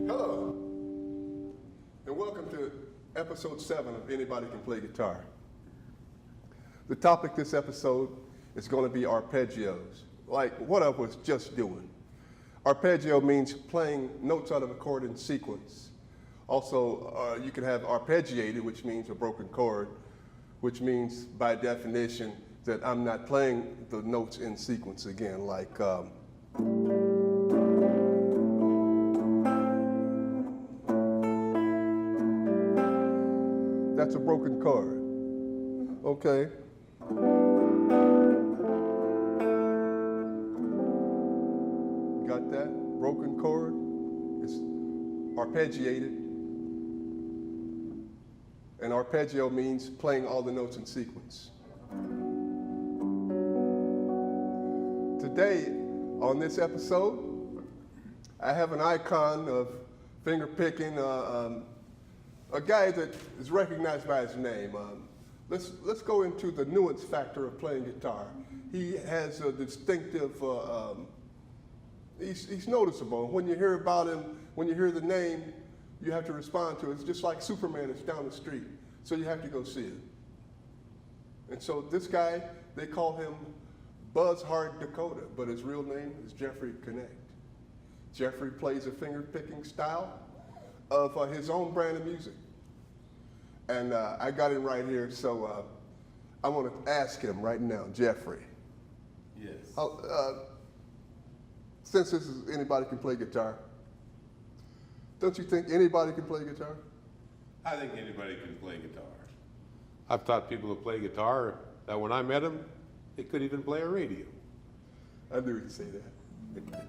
Hello, and welcome to episode 7 of Anybody Can Play Guitar. The topic this episode is going to be arpeggios, like what I was just doing. Arpeggio means playing notes out of a chord in sequence. Also, you can have arpeggiated, which means a broken chord, which means by definition that I'm not playing the notes in sequence again, like that's a broken chord, okay? Got that? Broken chord, it's arpeggiated. And arpeggio means playing all the notes in sequence. Today, on this episode, I have an icon of finger picking, a guy that is recognized by his name. Let's go into the nuance factor of playing guitar. He has a distinctive, he's noticeable. When you hear about him, when you hear the name, you have to respond to it. It's just like Superman is down the street, so you have to go see it. And so this guy, they call him Buzz Hard Dakota, but his real name is Jeffrey Connect. Jeffrey plays a finger picking style of his own brand of music. And I got him right here, so I want to ask him right now, Jeffrey. Yes. Since this is Anybody Can Play Guitar, don't you think anybody can play guitar? I think anybody can play guitar. I've taught people to play guitar that when I met them, they could even play a radio. I knew you'd say that.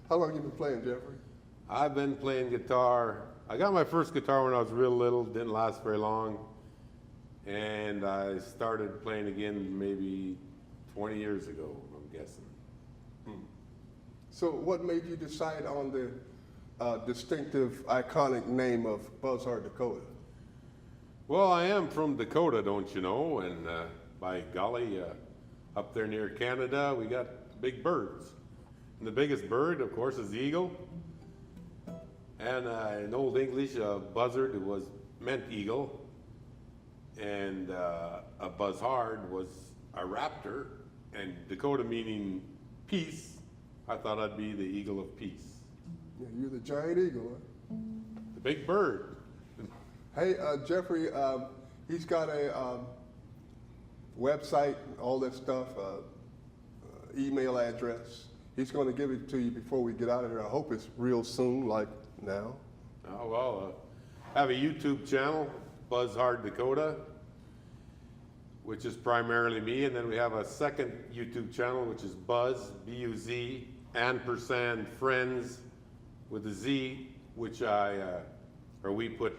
How long have you been playing, Jeffrey? I've been playing guitar. I got my first guitar when I was real little, didn't last very long. And I started playing again maybe 20 years ago, I'm guessing. So what made you decide on the distinctive, iconic name of Buzz Hard Dakota? Well, I am from Dakota, don't you know? And by golly, up there near Canada, we got big birds. And the biggest bird, of course, is the eagle. And in Old English, a buzzard meant eagle. And a buzzard was a raptor. And Dakota meaning peace, I thought I'd be the eagle of peace. Yeah, you're the giant eagle, huh? The big bird. Hey, Jeffrey, he's got a website, all that stuff, email address. He's going to give it to you before we get out of here. I hope it's real soon, like now. Oh, well, I have a YouTube channel, Buzz Hard Dakota, which is primarily me. And then we have a second YouTube channel, which is Buzz, B-U-Z, & Friends with a Z, which we put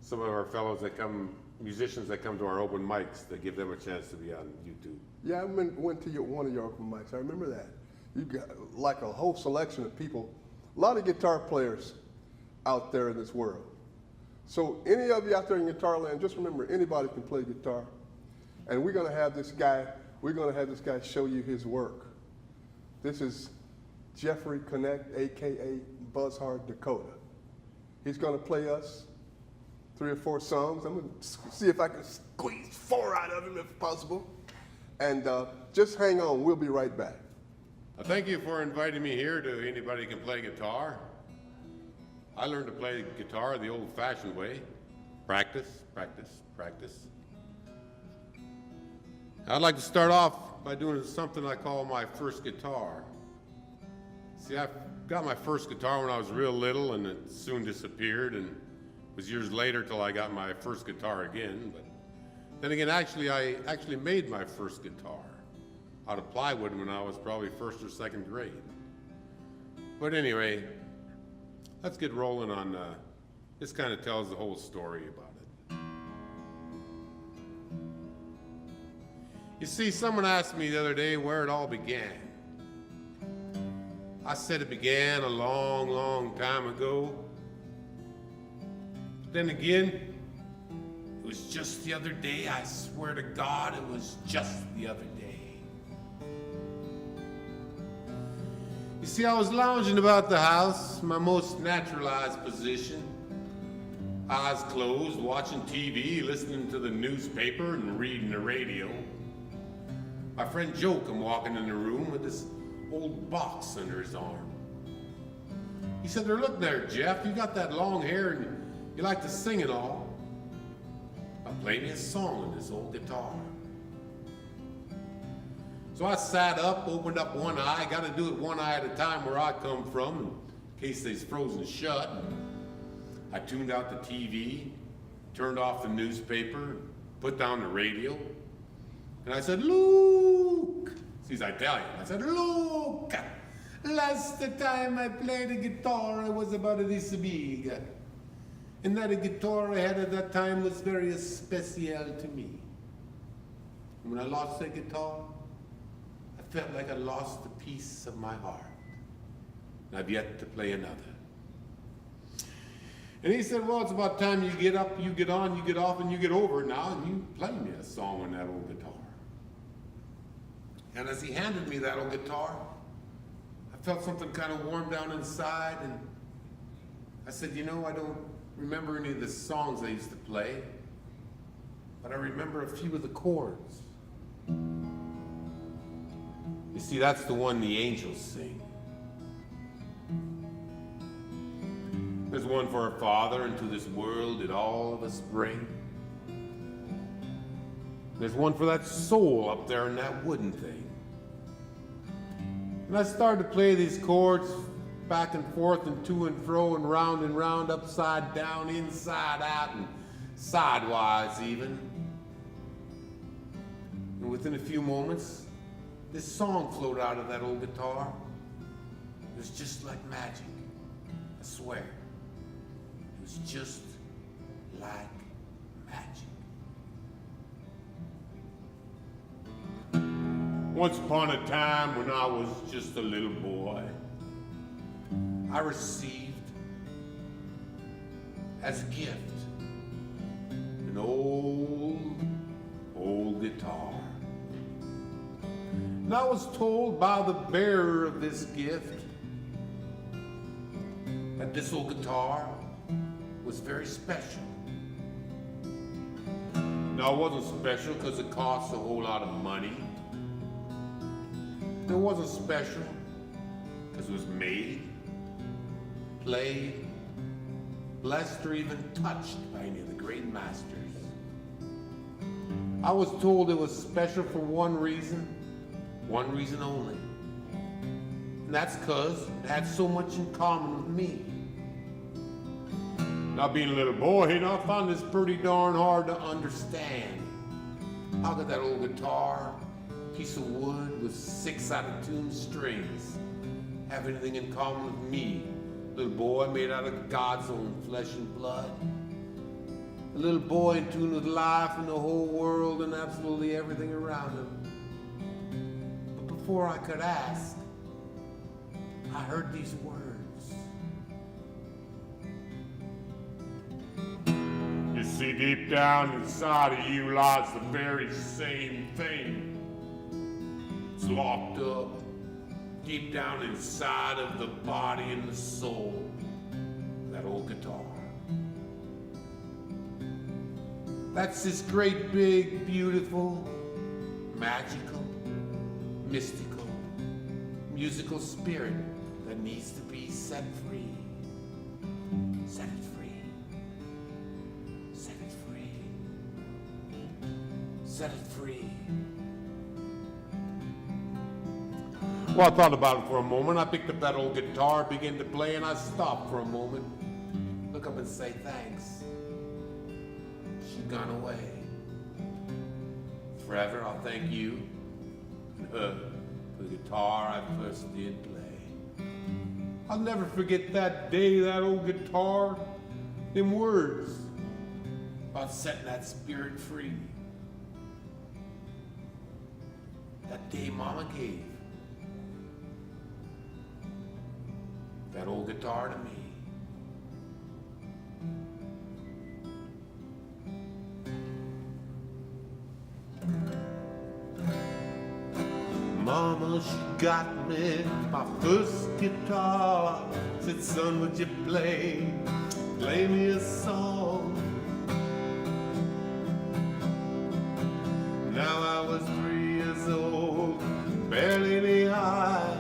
some of our fellows that come, musicians that come to our open mics, to give them a chance to be on YouTube. Yeah, I went to one of your open mics. I remember that. You got like a whole selection of people, a lot of guitar players out there in this world. So any of you out there in guitar land, just remember, anybody can play guitar. And we're gonna have this guy show you his work. This is Jeffrey Connect, AKA Buzzhard Dakota. He's going to play us 3 or 4 songs. I'm going to see if I can squeeze 4 out of him if possible. And just hang on, we'll be right back. Thank you for inviting me here to Anybody Can Play Guitar. I learned to play guitar the old-fashioned way. Practice, practice, practice. I'd like to start off by doing something I call my first guitar. See, I got my first guitar when I was real little, and it soon disappeared, and it was years later till I got my first guitar again. But then again, I actually made my first guitar out of plywood when I was probably 1st or 2nd grade. But anyway, let's get rolling on, this kind of tells the whole story about it. You see, someone asked me the other day where it all began. I said it began a long, long time ago. But then again, it was just the other day. I swear to God, it was just the other day. You see, I was lounging about the house, my most naturalized position. Eyes closed, watching TV, listening to the newspaper, and reading the radio. My friend Joe come walking in the room with this old box under his arm. He said, "Look there, Jeff, you got that long hair and you like to sing and all. I'll play me a song on this old guitar." So I sat up, opened up one eye, got to do it one eye at a time where I come from, in case they's frozen shut. I tuned out the TV, turned off the newspaper, put down the radio, and I said, "Luke." He's Italian. I said, "Luke, last time I played a guitar, I was about this big. And that guitar I had at that time was very special to me. And when I lost that guitar, I felt like I lost a piece of my heart. And I've yet to play another." And he said, "Well, it's about time you get up, you get on, you get off, and you get over it now, and you play me a song on that old guitar." And as he handed me that old guitar, I felt something kind of warm down inside, and I said, "You know, I don't remember any of the songs I used to play, but I remember a few of the chords. You see, that's the one the angels sing. There's one for our Father, into this world did all of us bring. There's one for that soul up there in that wooden thing." And I started to play these chords back and forth and to and fro and round, upside down, inside out, and sidewise even. And within a few moments, this song flowed out of that old guitar. It was just like magic, I swear. It was just like magic. Once upon a time when I was just a little boy, I received as a gift an old guitar. And I was told by the bearer of this gift that this old guitar was very special. Now, it wasn't special because it cost a whole lot of money. It wasn't special because it was made, played, blessed, or even touched by any of the great masters. I was told it was special for one reason only. And that's because it had so much in common with me. Now, being a little boy, I found this pretty darn hard to understand. How could that old guitar, piece of wood with 6 out-of-tune strings, have anything in common with me, little boy made out of God's own flesh and blood? A little boy in tune with life and the whole world and absolutely everything around him. But before I could ask, I heard these words. You see, deep down inside of you lies the very same thing. It's locked up, deep down inside of the body and the soul, that old guitar. That's this great, big, beautiful, magical, mystical, musical spirit that needs to be set free. Set it free. Set it free. Set it free. Well, I thought about it for a moment. I picked up that old guitar, began to play, and I stopped for a moment. Look up and say thanks. She's gone away. Forever, I'll thank you for the guitar I first did play. I'll never forget that day, that old guitar, them words about setting that spirit free. That day Mama gave that old guitar to me. Mama, she got me my first guitar. Said, son, would you play me a song? Now I was 3 years old, barely knee high.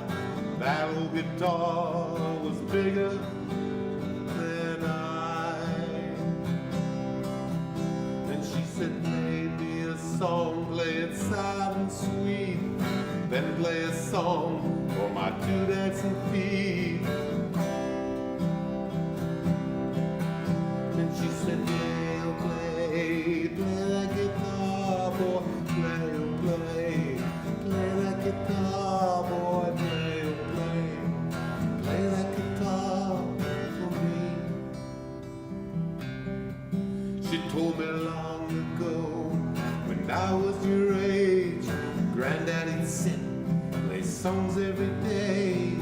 That old guitar was bigger than I. And she said, play me a song, play it sad and sweet. Then play a song for my 2 dancing feet. And she said, yeah, oh, play that guitar, boy, play that guitar, boy, play that guitar for me. She told me long ago, when I was your age, Granddaddy'd sit, play songs every day.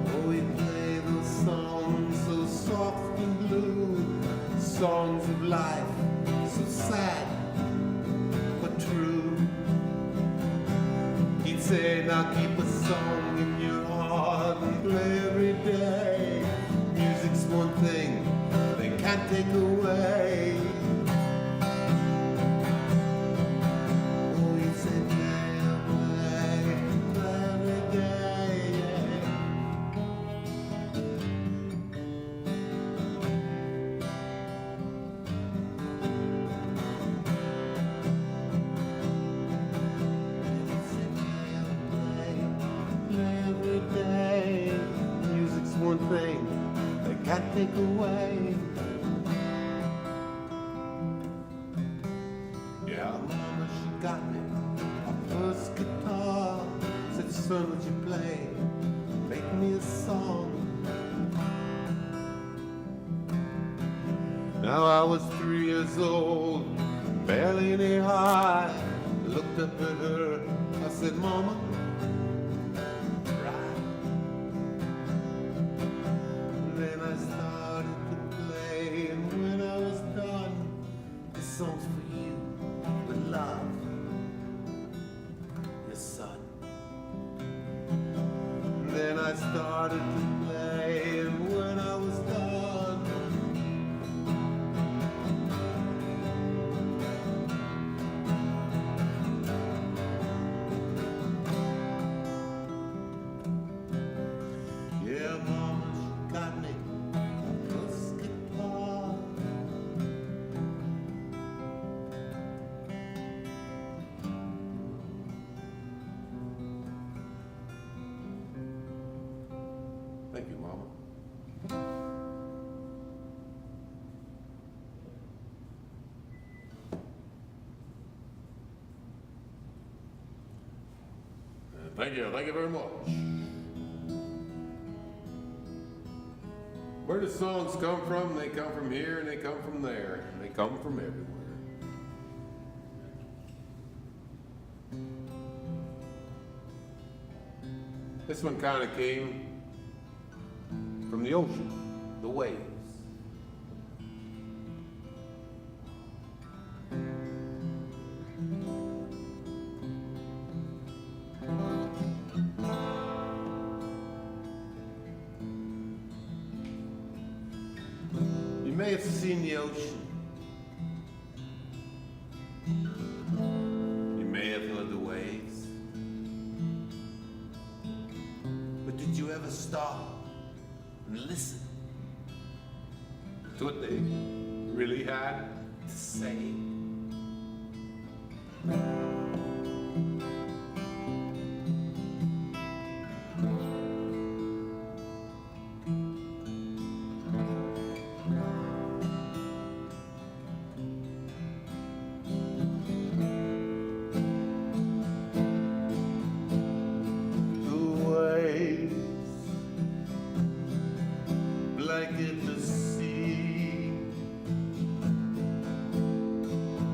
Oh, he'd play those songs so soft and blue, songs of life, so sad but true. He'd say, now keep a song in your heart and play every day. Music's one thing they can't take away. Thing they can't take away. Yeah, Mama, she got me my first guitar. Said, son, would you make me a song? Now I was 3 years old, barely knee high. Looked up at her, I said, Mama, I started to play, and when I was done, this song's for you, with love, your son. And then I started to play, and when I was done, yeah, Mama, she got me. Thank you, Mama. Thank you very much. Where do songs come from? They come from here and they come from there. And they come from everywhere. This one kind of came from the ocean, the waves. seen the ocean. You may have heard the waves. But did you ever stop and listen to what they really had to say? Blanket the sea,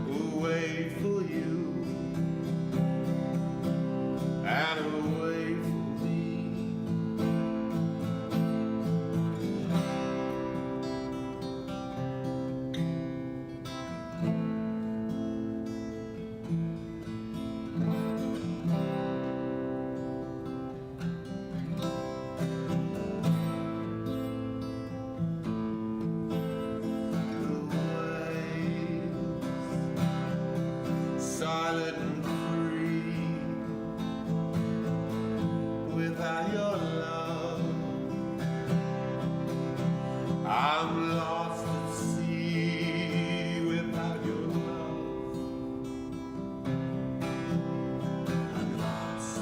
away for you and away for me. Silent and free, without your love, I'm lost at sea. Without your love, I'm lost.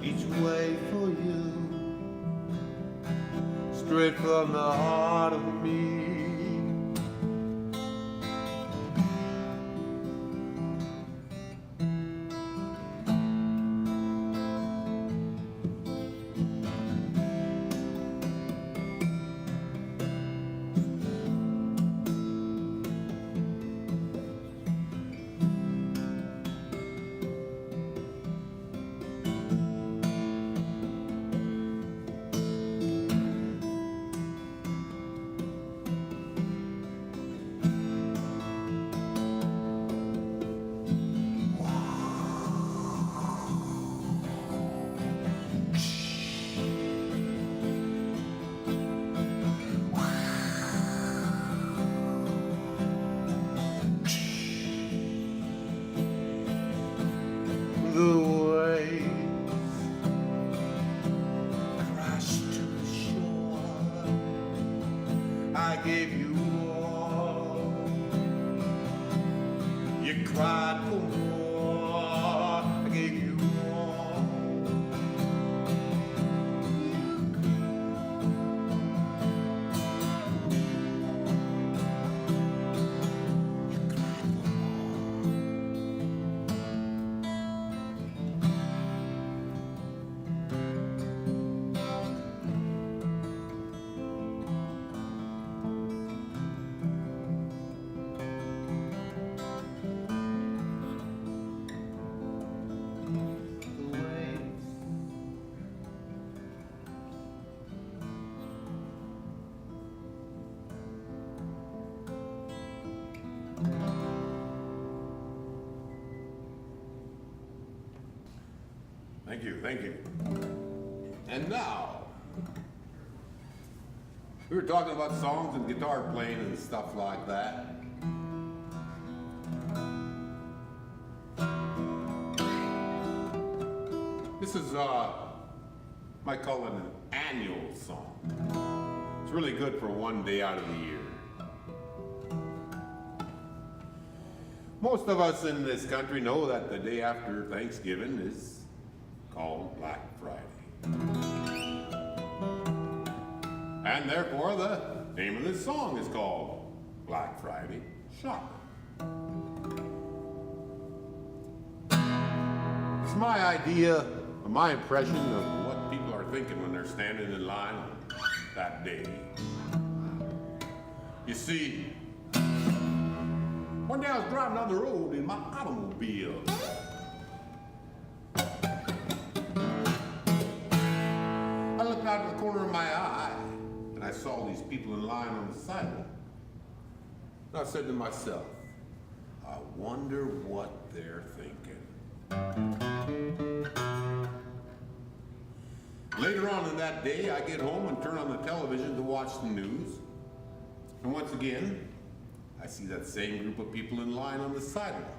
Each way for you, straight from the heart of me. The waves crash to the shore. I gave you all. You cried for more. I gave you all. Thank you, thank you. And now, we were talking about songs and guitar playing and stuff like that. This is, might call it an annual song. It's really good for one day out of the year. Most of us in this country know that the day after Thanksgiving is called Black Friday. And therefore the name of this song is called Black Friday Shopping. It's my idea, my impression of what people are thinking when they're standing in line on that day. You see, one day I was driving down the road in my automobile. I looked people in line on the sidewalk. And I said to myself, I wonder what they're thinking. Later on in that day, I get home and turn on the television to watch the news. And once again, I see that same group of people in line on the sidewalk.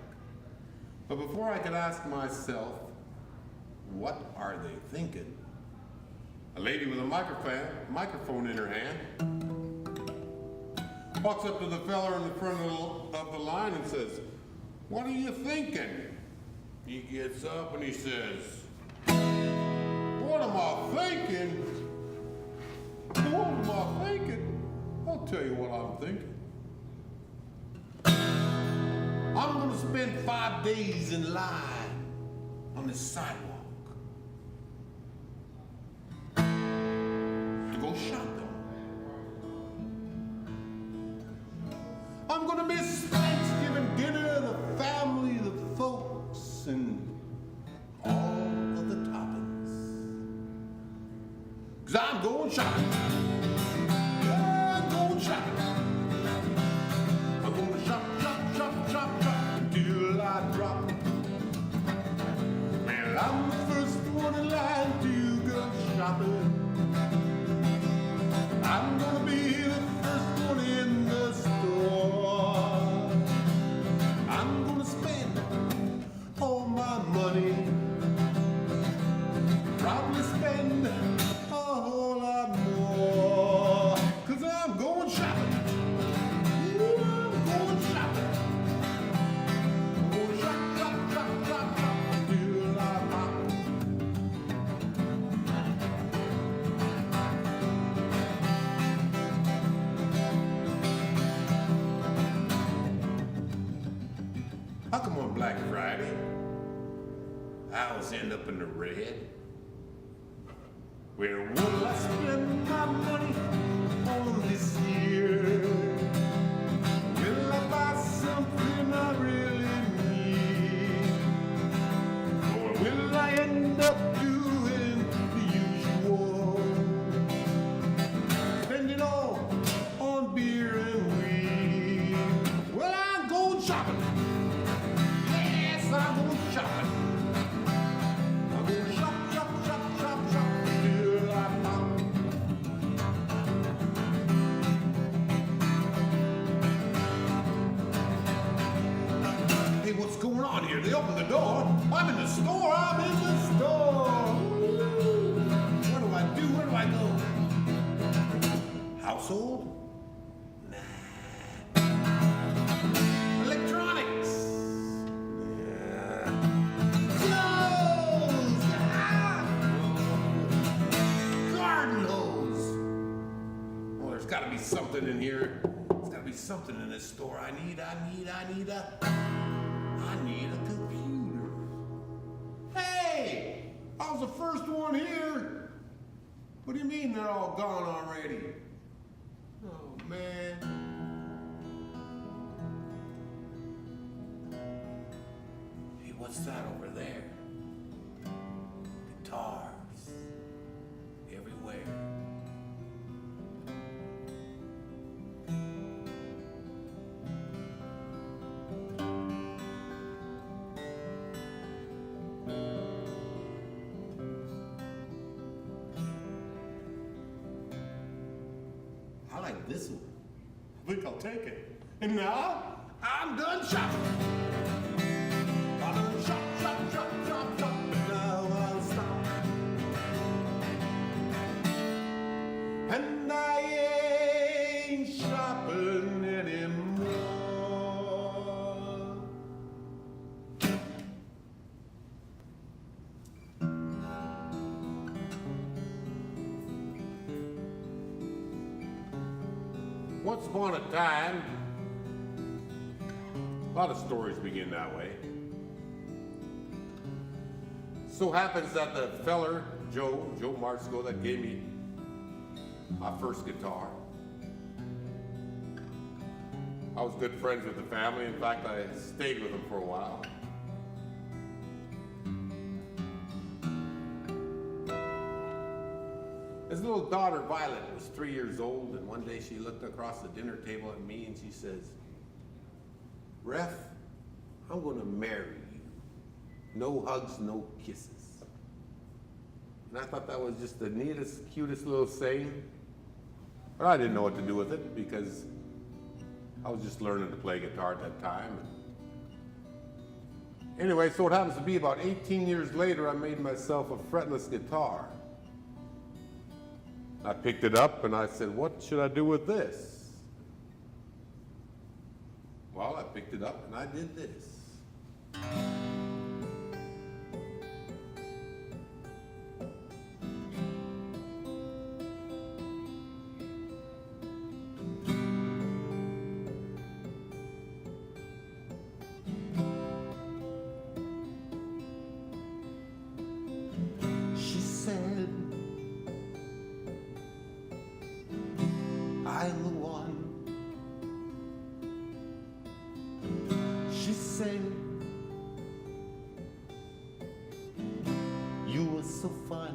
But before I could ask myself, what are they thinking? A lady with a microphone in her hand walks up to the fella in the front of the line and says, "What are you thinking?" He gets up and he says, "What am I thinking? What am I thinking? I'll tell you what I'm thinking. I'm gonna spend 5 days in line on this sidewalk to go shopping. I'm gonna miss Thanksgiving dinner, the family, the folks, and all of the toppings. 'Cause I'm going shopping. Yeah, I'm going shopping. I'm gonna shop, shop, shop, shop, shop until I drop. Man, I'm the first one in line to go shopping. I'm gonna be the first one in the store. I'm gonna spend all my money. Probably spend a whole lot more. 'Cause I'm going shopping. Ooh, I'm going shopping. I'm going shop, shop, shop, shop, shop until I pop. How come on Black Friday, I always end up in the red? Where will I spend my money on this year? Will I buy something I really need? Or will I end up doing the usual? Spend it all on beer and weed. Well, I'm going shopping. Yes, I'm going shopping. I'm going shop, shop, shop, shop, shop till I pop. Hey, what's going on here? They opened the door. I'm in the store. I'm in the store. Ooh. What do I do? Where do I go? Household? Nah. Electronics? Nah. Clothes! Ah! Garden hose! Well, there's got to be something in here. There's got to be something in this store. I need a computer. Hey! I was the first one here. What do you mean they're all gone already? Oh, man. Hey, what's that over there? Guitars. Everywhere. I like this one. I think I'll take it. And now, I'm done shopping. I done shop, shop, shop, shop, shop, and now I'll stop. And I ain't shopping anymore. Once upon a time, a lot of stories begin that way. So happens that the feller, Joe Marsko, that gave me my first guitar. I was good friends with the family. In fact, I stayed with them for a while. His little daughter, Violet, was 3 years old, and one day she looked across the dinner table at me and she says, Ref, I'm gonna marry you. No hugs, no kisses. And I thought that was just the neatest, cutest little saying. But I didn't know what to do with it because I was just learning to play guitar at that time. Anyway, so it happens to be about 18 years later, I made myself a fretless guitar. I picked it up and I said, what should I do with this? Well, I picked it up and I did this. She said, I'm the one. She said, you were so fun.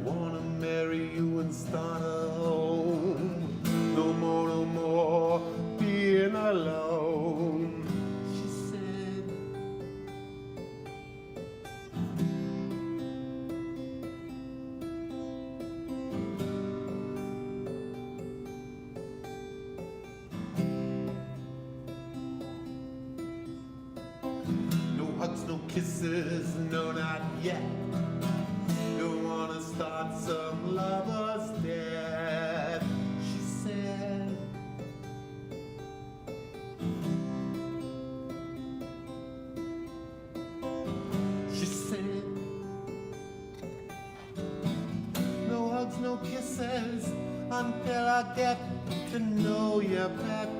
Wanna marry you and start a home. No more being alone. She said, hugs, no kisses, no, not yet. Don't wanna start some lovers dead. She said, no hugs, no kisses until I get to know you better.